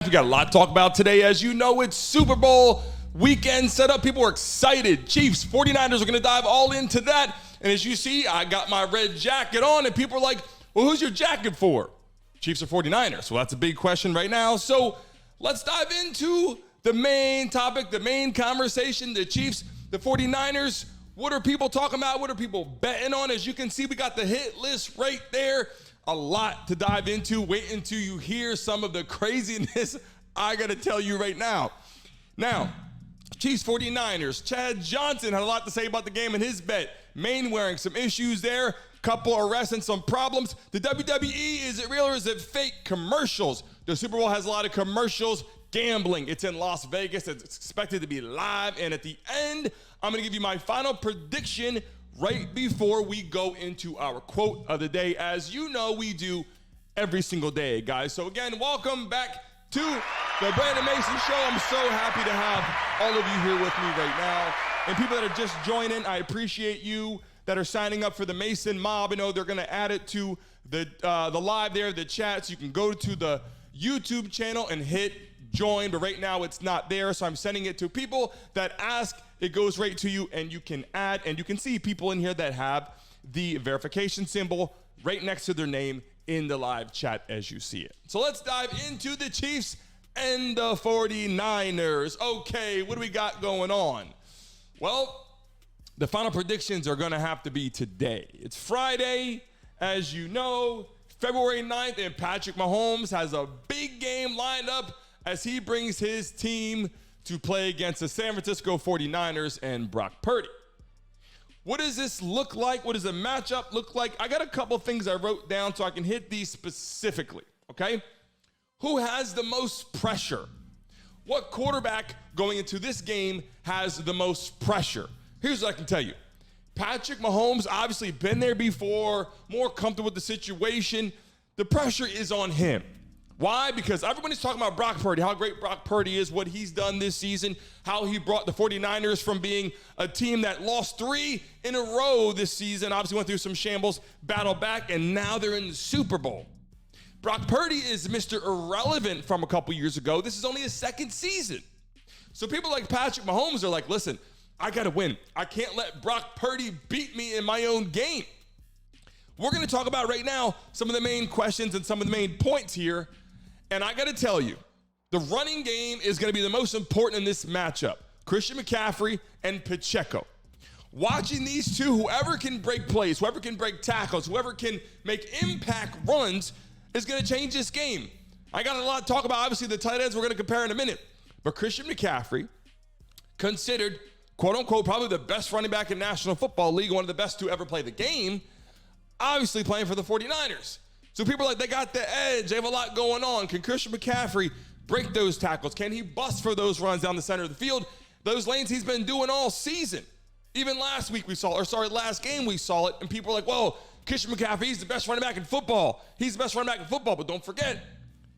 We got a lot to talk about today. As you know, it's Super Bowl weekend set up. People are excited. Chiefs, 49ers are going to dive all into that. And as you see, I got my red jacket on, and people are like, well, who's your jacket for? Chiefs or 49ers? Well, that's a big question right now. So let's dive into the main topic, the main conversation, the Chiefs, the 49ers. What are people talking about? What are people betting on? As you can see, we got the hit list right there. A lot to dive into. Wait until you hear some of the craziness I got to tell you right now. Now, Chiefs 49ers. Chad Johnson had a lot to say about the game in his bet. Maine wearing some issues there. Couple arrests and some problems. The WWE, is it real or is it fake? Commercials. The Super Bowl has a lot of commercials. Gambling. It's in Las Vegas. It's expected to be live. And at the end, I'm going to give you my final prediction right before we go into our quote of the day. As you know, we do every single day, guys. So again, welcome back to the Brandon Mason Show. I'm so happy to have all of you here with me right now. And people that are just joining, I appreciate you that are signing up for the Mason Mob. I know they're going to add it to the live there, the chat. So you can go to the YouTube channel and hit join, but right now it's not there. So I'm sending it to people that ask. It goes right to you, and you can add, and you can see people in here that have the verification symbol right next to their name in the live chat as you see it. So let's dive into the Chiefs and the 49ers. Okay, what do we got going on? Well, the final predictions are going to have to be today. It's Friday, as you know, February 9th, and Patrick Mahomes has a big game lined up as he brings his team to play against the San Francisco 49ers and Brock Purdy. What does this look like? What does the matchup look like? I got a couple things I wrote down so I can hit these specifically, okay? Who has the most pressure? What quarterback going into this game has the most pressure? Here's what I can tell you. Patrick Mahomes, obviously been there before, more comfortable with the situation. The pressure is on him. Why? Because everybody's talking about Brock Purdy, how great Brock Purdy is, what he's done this season, how he brought the 49ers from being a team that lost 3 in a row this season, obviously went through some shambles, battled back, and now they're in the Super Bowl. Brock Purdy is Mr. Irrelevant from a couple years ago. This is only his second season. So people like Patrick Mahomes are like, listen, I got to win. I can't let Brock Purdy beat me in my own game. We're going to talk about right now some of the main questions and some of the main points here. And I got to tell you, the running game is going to be the most important in this matchup. Christian McCaffrey and Pacheco. Watching these two, whoever can break plays, whoever can break tackles, whoever can make impact runs is going to change this game. I got a lot to talk about. Obviously, the tight ends we're going to compare in a minute. But Christian McCaffrey, considered, quote unquote, probably the best running back in National Football League, one of the best to ever play the game, obviously playing for the 49ers. So people are like, they got the edge. They have a lot going on. Can Christian McCaffrey break those tackles? Can he bust for those runs down the center of the field? Those lanes he's been doing all season. Even last week we saw, last game we saw it, and people are like, well, Christian McCaffrey, he's the best running back in football. He's the best running back in football, but don't forget,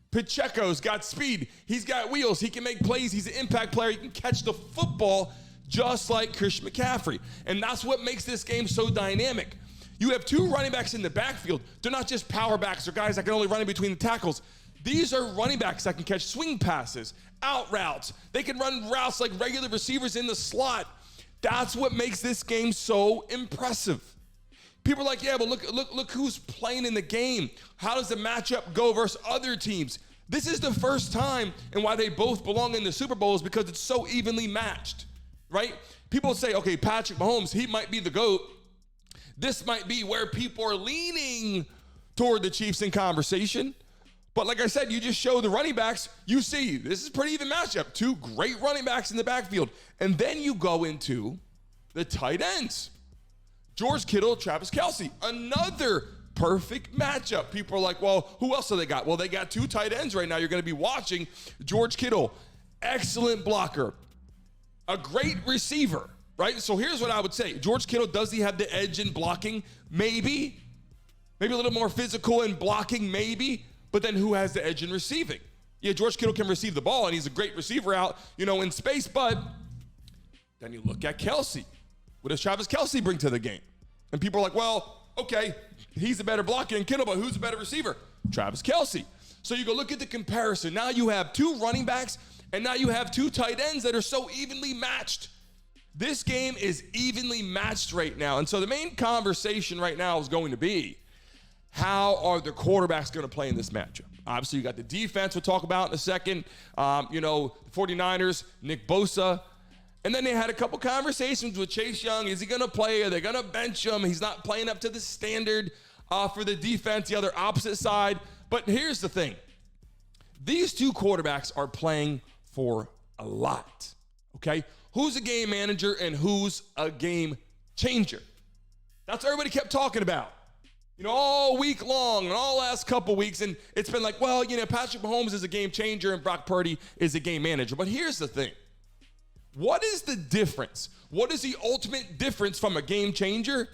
Pacheco's got speed. He's got wheels. He can make plays. He's an impact player. He can catch the football just like Christian McCaffrey. And that's what makes this game so dynamic. You have 2 running backs in the backfield. They're not just power backs or guys that can only run in between the tackles. These are running backs that can catch swing passes, out routes. They can run routes like regular receivers in the slot. That's what makes this game so impressive. People are like, yeah, but look who's playing in the game. How does the matchup go versus other teams? This is the first time, and why they both belong in the Super Bowl is because it's so evenly matched, right? People say, okay, Patrick Mahomes, he might be the GOAT. This might be where people are leaning toward the Chiefs in conversation. But like I said, you just show the running backs, you see this is pretty even matchup. 2 great running backs in the backfield. And then you go into the tight ends. George Kittle, Travis Kelce, another perfect matchup. People are like, well, who else do they got? Well, they got 2 tight ends right now. You're going to be watching George Kittle, excellent blocker, a great receiver. Right? So here's what I would say. George Kittle, does he have the edge in blocking? Maybe. Maybe a little more physical in blocking, maybe. But then who has the edge in receiving? Yeah, George Kittle can receive the ball, and he's a great receiver out, in space. But then you look at Kelce. What does Travis Kelce bring to the game? And people are like, well, okay, he's a better blocker than Kittle, but who's a better receiver? Travis Kelce. So you go look at the comparison. Now you have 2 running backs, and now you have 2 tight ends that are so evenly matched. This game is evenly matched right now. And so the main conversation right now is going to be, how are the quarterbacks going to play in this matchup? Obviously, you got the defense we'll talk about in a second. The 49ers, Nick Bosa. And then they had a couple conversations with Chase Young. Is he going to play? Are they going to bench him? He's not playing up to the standard for the defense, the other opposite side. But here's the thing. These 2 quarterbacks are playing for a lot, okay? Who's a game manager and who's a game changer? That's what everybody kept talking about. All week long and all last couple weeks. And it's been like, well, Patrick Mahomes is a game changer and Brock Purdy is a game manager. But here's the thing. What is the difference? What is the ultimate difference from a game changer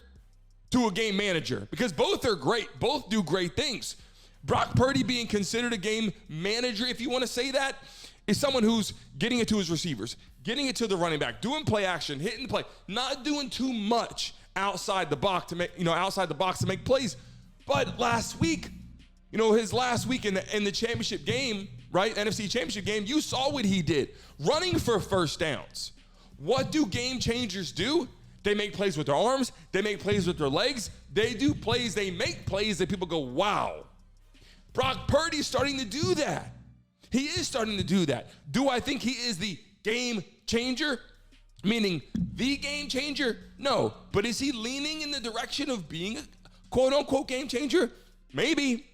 to a game manager? Because both are great. Both do great things. Brock Purdy being considered a game manager, if you want to say that, is someone who's getting it to his receivers, getting it to the running back, doing play action, hitting the play, not doing too much outside the box to make plays. But last week, his last week in the championship game, right? NFC championship game, you saw what he did, running for first downs. What do game changers do? They make plays with their arms. They make plays with their legs. They do plays. They make plays that people go, wow. Brock Purdy's starting to do that. He is starting to do that. Do I think he is the game changer? Meaning the game changer? No. But is he leaning in the direction of being a quote-unquote game changer? Maybe.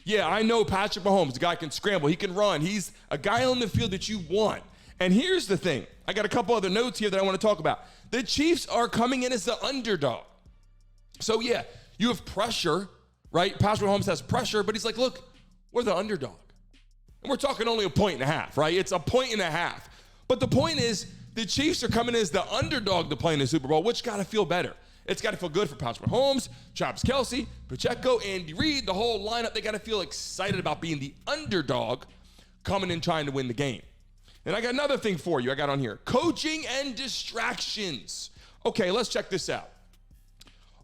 Yeah, I know Patrick Mahomes, the guy can scramble. He can run. He's a guy on the field that you want. And here's the thing. I got a couple other notes here that I want to talk about. The Chiefs are coming in as the underdog. So, yeah, you have pressure, right? Patrick Mahomes has pressure, but he's like, look, we're the underdog. And we're talking only 1.5 points, right? It's 1.5 points. But the point is, the Chiefs are coming as the underdog to play in the Super Bowl, which got to feel better. It's got to feel good for Patrick Mahomes, Travis Kelce, Pacheco, Andy Reid, the whole lineup. They got to feel excited about being the underdog coming in trying to win the game. And I got another thing for you I got on here. Coaching and distractions. Okay, let's check this out.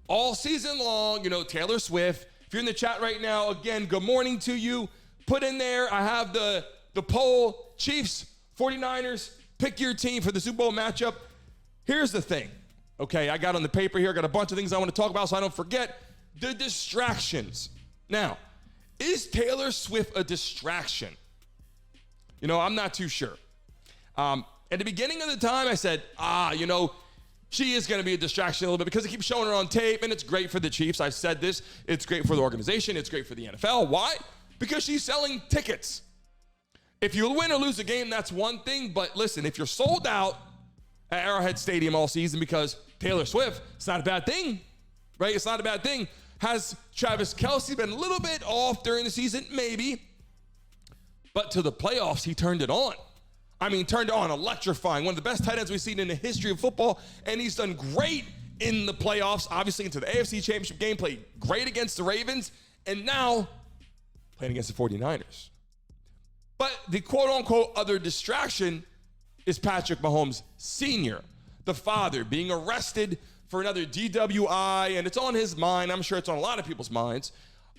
All season long, Taylor Swift. If you're in the chat right now, again, good morning to you. Put in there, I have the poll, Chiefs, 49ers, pick your team for the Super Bowl matchup. Here's the thing, okay? I got on the paper here, got a bunch of things I want to talk about so I don't forget. The distractions. Now, is Taylor Swift a distraction? I'm not too sure. At the beginning of the time, I said, she is going to be a distraction a little bit because they keep showing her on tape, and it's great for the Chiefs. I've said this. It's great for the organization. It's great for the NFL. Why? Because she's selling tickets. If you win or lose a game, that's one thing. But listen, if you're sold out at Arrowhead Stadium all season because Taylor Swift, it's not a bad thing, right? It's not a bad thing. Has Travis Kelce been a little bit off during the season? Maybe. But to the playoffs, he turned it on. Turned it on, electrifying. One of the best tight ends we've seen in the history of football. And he's done great in the playoffs. Obviously, into the AFC Championship game, played great against the Ravens. And now, playing against the 49ers. But the quote-unquote other distraction is Patrick Mahomes Sr., the father, being arrested for another DWI, and it's on his mind, I'm sure it's on a lot of people's minds,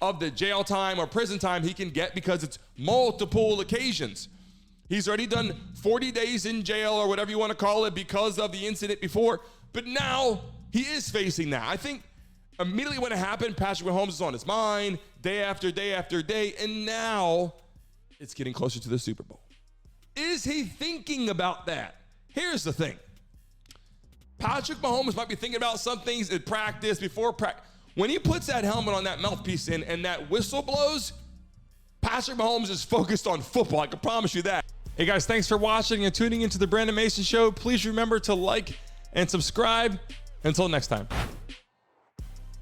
of the jail time or prison time he can get because it's multiple occasions. He's already done 40 days in jail or whatever you want to call it because of the incident before, but now he is facing that. I think immediately when it happened, Patrick Mahomes is on his mind day after day after day, and now it's getting closer to the Super Bowl. Is he thinking about that? Here's the thing. Patrick Mahomes might be thinking about some things at practice, before practice. When he puts that helmet on, that mouthpiece in, and that whistle blows, Patrick Mahomes is focused on football. I can promise you that. Hey guys, thanks for watching and tuning into the Brandon Mason Show. Please remember to like and subscribe. Until next time.